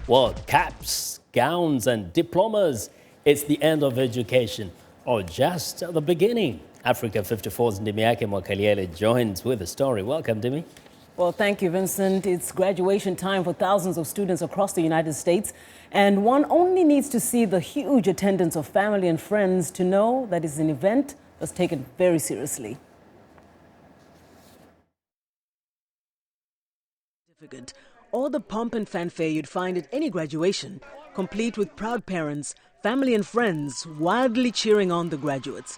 Well, caps, gowns, and diplomas. It's the end of education, or just the beginning. Africa 54's Ndimiake Mwakaliele joins with the story. Welcome, Dimi. Well, thank you, Vincent. It's graduation time for thousands of students across the United States, and one only needs to see the huge attendance of family and friends to know that it's an event that's taken very seriously. All the pomp and fanfare you'd find at any graduation, complete with proud parents, family and friends wildly cheering on the graduates.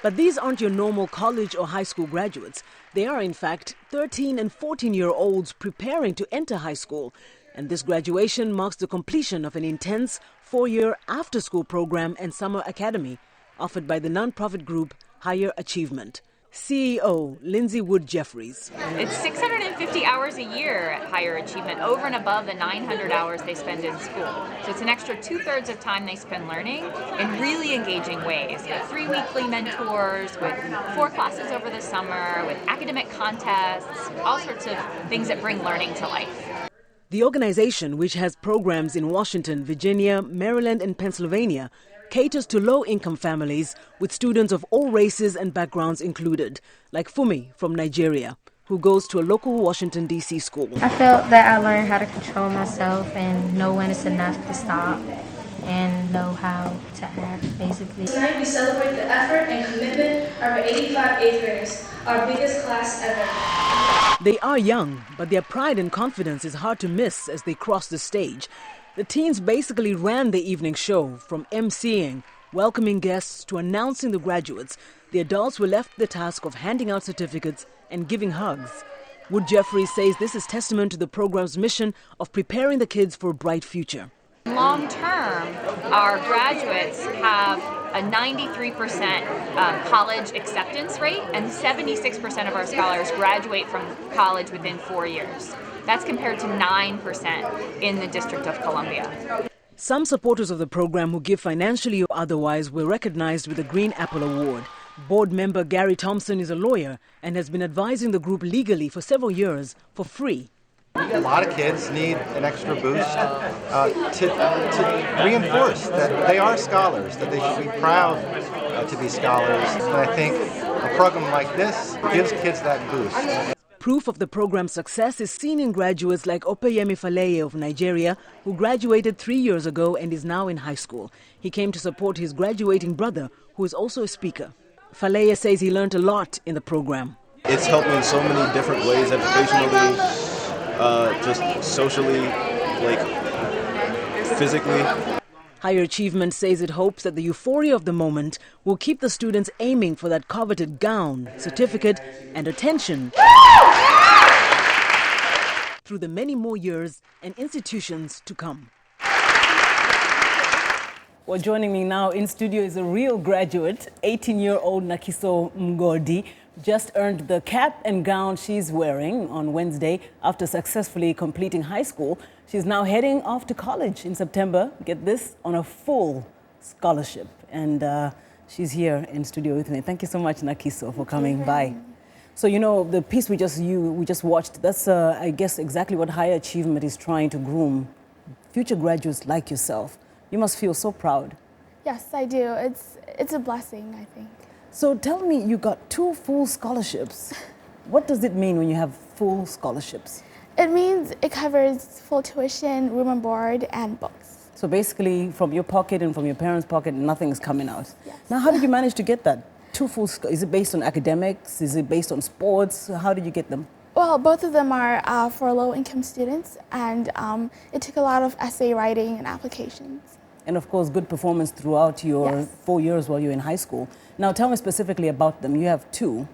But these aren't your normal college or high school graduates. They are, in fact, 13 and 14-year-olds preparing to enter high school. And this graduation marks the completion of an intense 4-year after-school program and summer academy offered by the nonprofit group Higher Achievement. CEO Lindsay Wood Jeffries. It's 650 hours a year at Higher Achievement, over and above the 900 hours they spend in school. So it's an extra 2/3 of time they spend learning in really engaging ways. With 3 weekly mentors, with 4 classes over the summer, with academic contests, all sorts of things that bring learning to life. The organization, which has programs in Washington, Virginia, Maryland, and Pennsylvania, caters to low-income families with students of all races and backgrounds included, like Fumi from Nigeria, who goes to a local Washington, D.C. school. I felt that I learned how to control myself and know when it's enough to stop and know how to act, basically. Tonight we celebrate the effort and commitment of our 85 eighth graders, our biggest class ever. They are young, but their pride and confidence is hard to miss as they cross the stage. The teens basically ran the evening show, from emceeing, welcoming guests, to announcing the graduates. The adults were left the task of handing out certificates and giving hugs. Wood Jeffries says this is testament to the program's mission of preparing the kids for a bright future. Long term, our graduates have a 93% college acceptance rate, and 76% of our scholars graduate from college within 4 years. That's compared to 9% in the District of Columbia. Some supporters of the program who give financially or otherwise were recognized with the Green Apple Award. Board member Gary Thompson is a lawyer and has been advising the group legally for several years for free. A lot of kids need an extra boost to reinforce that they are scholars, that they should be proud to be scholars. And I think a program like this gives kids that boost. Proof of the program's success is seen in graduates like Opeyemi Faleye of Nigeria, who graduated 3 years ago and is now in high school. He came to support his graduating brother, who is also a speaker. Faleye says he learned a lot in the program. It's helped me in so many different ways, educationally, just socially, physically. Higher Achievement says it hopes that the euphoria of the moment will keep the students aiming for that coveted gown, certificate, and attention through the many more years and institutions to come. Well, joining me now in studio is a real graduate, 18-year-old Nakiso Mgodi. Just earned the cap and gown she's wearing on Wednesday after successfully completing high school. She's now heading off to college in September, get this, on a full scholarship. And she's here in studio with me. Thank you so much, Nakiso, for coming by. So, you know, the piece we just watched, that's, I guess, exactly what Higher Achievement is trying to groom future graduates like yourself. You must feel so proud. Yes, I do. It's a blessing, I think. So tell me, you got 2 full scholarships. What does it mean when you have full scholarships? It means it covers full tuition, room and board, and books. So basically, from your pocket and from your parents' pocket, nothing's coming out. Yes. Now, how did you manage to get that? 2 full, is it based on academics? Is it based on sports? How did you get them? Well, both of them are for low-income students, and it took a lot of essay writing and applications. And of course, good performance throughout your 4 years while you're in high school. Now, tell me specifically about them. You have 2.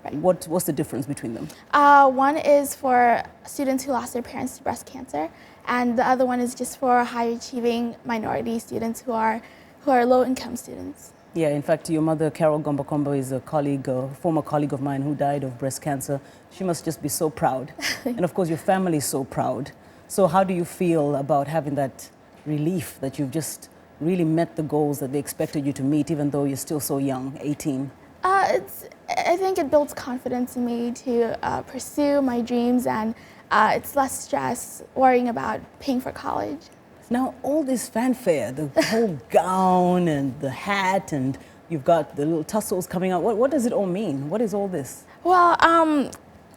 Right. What's the difference between them? One is for students who lost their parents to breast cancer, and the other one is just for high-achieving minority students who are low-income students. Yeah, in fact, your mother, Carol Gombakombo, is a former colleague of mine who died of breast cancer. She must just be so proud. And of course, your family is so proud. So how do you feel about having that relief that you've just really met the goals that they expected you to meet, even though you're still so young, 18? I think it builds confidence in me to pursue my dreams and it's less stress worrying about paying for college. Now, all this fanfare, the whole gown and the hat, and you've got the little tussles coming out. What does it all mean? What is all this? Well,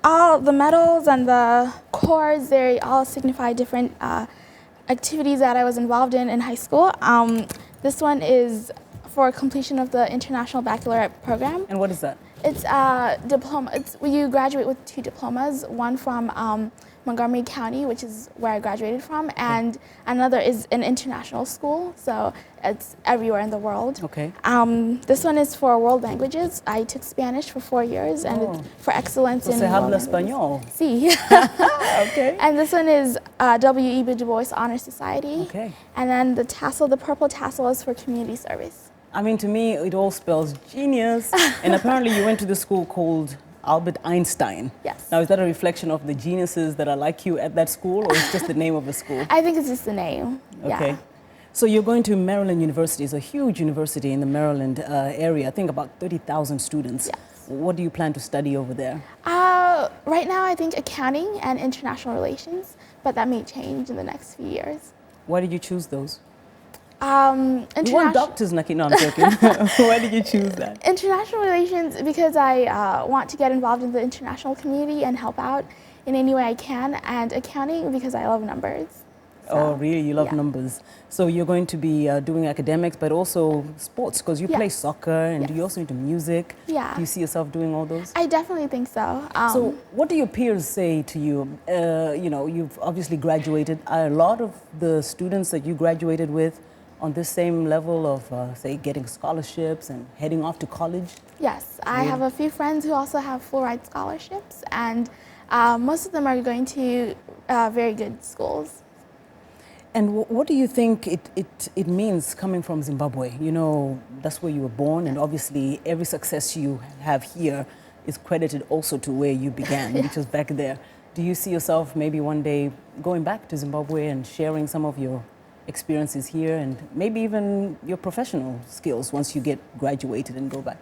all the medals and the cords, they all signify different activities that I was involved in high school. This one is for completion of the International Baccalaureate program. And what is that? It's a diploma. You graduate with 2 diplomas, one from Montgomery County, which is where I graduated from, and another is an international school, so it's everywhere in the world. Okay. This one is for world languages. I took Spanish for 4 years, and it's for excellence in Se habla world español. languages. Sí. Okay. And this one is W.E.B. Du Bois Honor Society. Okay. And then the tassel, the purple tassel, is for community service. I mean, to me, it all spells genius. And apparently you went to the school called Albert Einstein. Yes. Now, is that a reflection of the geniuses that are like you at that school, or is it just the name of the school? I think it's just the name. Okay. Yeah. So you're going to Maryland University. It's a huge university in the Maryland area. I think about 30,000 students. Yes. What do you plan to study over there? Right now, I think accounting and international relations, but that may change in the next few years. Why did you choose those? You International want doctors, Naki? No, I'm joking. Why did you choose that? International relations because I want to get involved in the international community and help out in any way I can, and accounting because I love numbers. Oh, really? You love yeah. numbers. So you're going to be doing academics, but also sports, because you play Yes. soccer and Yes. you also into music. Yeah. Do you see yourself doing all those? I definitely think so. So what do your peers say to you? You know, you've obviously graduated. Are a lot of the students that you graduated with on this same level of, say, getting scholarships and heading off to college? Yes, I have a few friends who also have full ride scholarships, and most of them are going to very good schools. And what do you think it means coming from Zimbabwe? You know, that's where you were born, and obviously every success you have here is credited also to where you began, which was back there. Do you see yourself maybe one day going back to Zimbabwe and sharing some of your experiences here and maybe even your professional skills once you get graduated and go back?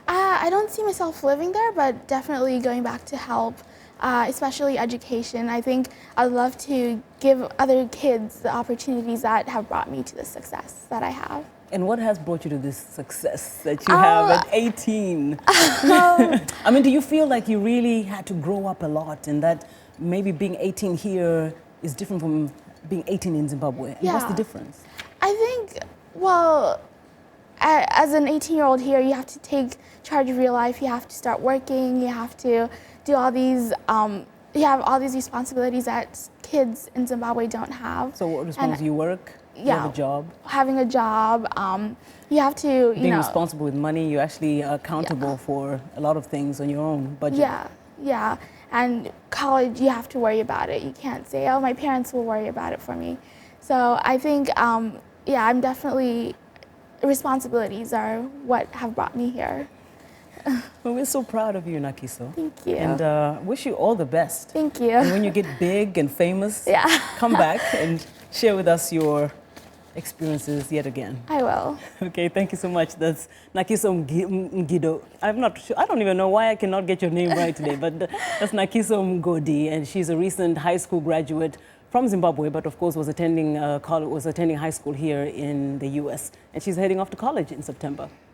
I don't see myself living there, but definitely going back to help, especially education. I think I'd love to give other kids the opportunities that have brought me to the success that I have. And what has brought you to this success that you have at 18? I mean, do you feel like you really had to grow up a lot and that maybe being 18 here is different from being 18 in Zimbabwe? And what's the Yeah. difference? I think, well, as an 18-year-old here, you have to take charge of your life. You have to start working. You have to do all these, you have all these responsibilities that kids in Zimbabwe don't have. So what responsibilities? You work? You Yeah. have a job? Having a job, you have to, you Being know. responsible with money, you're actually accountable for a lot of things on your own budget. Yeah, yeah. And college, you have to worry about it. You can't say, oh, my parents will worry about it for me. So I think, yeah, I'm definitely, responsibilities are what have brought me here. Well, we're so proud of you, Nakiso. Thank you. And wish you all the best. Thank you. And when you get big and famous, Yeah. come back and share with us your experiences yet again. I will. Okay, thank you so much. That's Nakiso Mgido. I'm not sure, I don't even know why I cannot get your name right today, but that's Nakiso Mgodi, and she's a recent high school graduate from Zimbabwe, but of course was attending high school here in the US, and she's heading off to college in September.